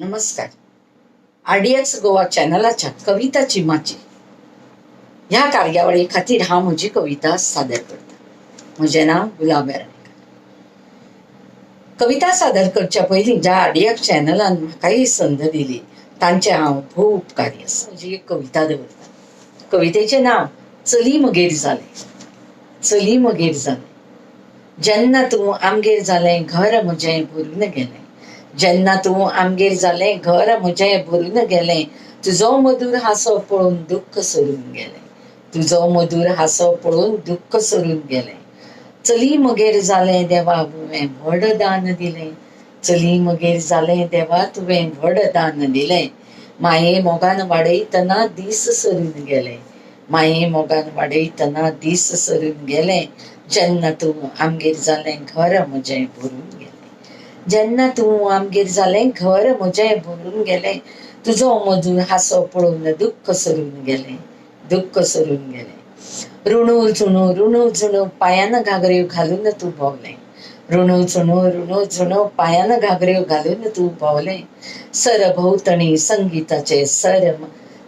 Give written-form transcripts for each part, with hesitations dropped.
नमस्कार. RDX गोवा चॅनलाच्या कविताची माची ह्या कार्यावळी खातीर हांव म्हजी कविता सादर करता. म्हजें नांव गुलाब वेर्णेकार. कविता सादर करच्या पयलीं ज्या RDX चॅनलान म्हाका ही संद दिली तांचे हांव भोव उपकारी आसा. म्हजी एक कविता दवरता. कवितेचें नांव चली मगेर जालें. चली मगेर जालें. जेन्ना तूं आमगेर जालें घर म्हजें भरून गेलें. जेन्ना तूं आमगेर जालें घर म्हजें भरून गेलें. तुजो मधुर हांसो पळोवन दुख्ख सरून गेलें. तुजो मधुर हांसो पळोवन दुख्ख सरून गेलें. चली मगेर जालें देवा तुवें व्हड दान दिलें. चली मगेर जालें देवा तुवें व्हड दान दिलें. माये मोगान वाडयतना दीस सरून गेले. माये मोगान वाडयतना दीस सरून गेले. जेन्ना तूं आमगेर जालें घर म्हजें भरून गेलें. जेन्ना तूं आमगेर जालें घर म्हजें भरून गेलें. तुजो मधुर हांसो पळोवन दुख्ख सरून गेलें. दुख्ख सरून गेलें. रुणू झुणू पायान घागऱ्यो घालून तूं भोंवलें. रुणू झुणू पायान घागऱ्यो घालून तूं भोंवलें. सरभोंवतणी संगीताचे सर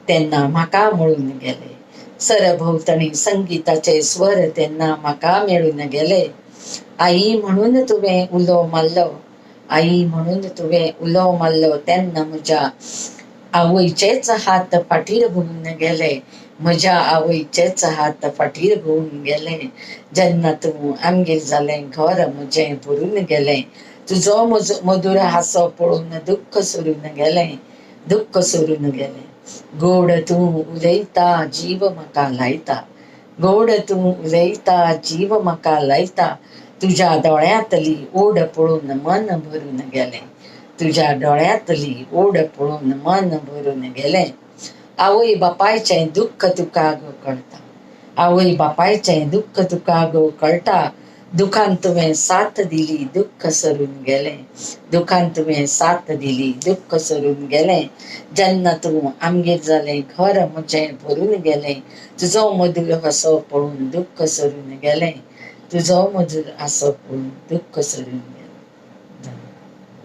तेन्ना म्हाका मेळून गेले. सरभोंवतणी संगीताचे स्वर तेन्ना म्हाका मेळून गेले. आई म्हणून तुवें उलो मारलो. आई म्हणून तुवें उलो मारलो तेन्ना म्हज्या आवयचेच हात फाटीर घुंवून गेले. म्हज्या आवयचेच हात फाटीर घुंवून गेले. जेन्ना तूं आमगेर जालें घर म्हजें भरून गेलें. तुजो मधुर हांसो पळोवन दुख्ख सरून गेलें. दुख्ख सरून गेलें. गोड तूं उलयता जीव म्हाका लायता. गोड तूं उलयता जीव म्हाका लायता. तुज्या दोळ्यांतली ओढ पळोवन मन भरून गेलें. तुज्या दोळ्यांतली ओढ पळोवन मन भरून गेलें. आवय बापायचें दुख्ख तुका गो कळटा. आवय बापायचें दुख्ख तुका गो कळटा. दुखान तुवें साथ दिली दुख्ख सरून गेलें. दुखान तुवें साथ दिली दुख्ख सरून गेलें. जेन्ना तूं आमगेर जालें घर म्हजें भरून गेलें. तुजो मधुर हांसो पळोवन दुख्ख सरून गेलें. तुजो मधुर हांसो पळोवन दुख्ख सरून गेलें.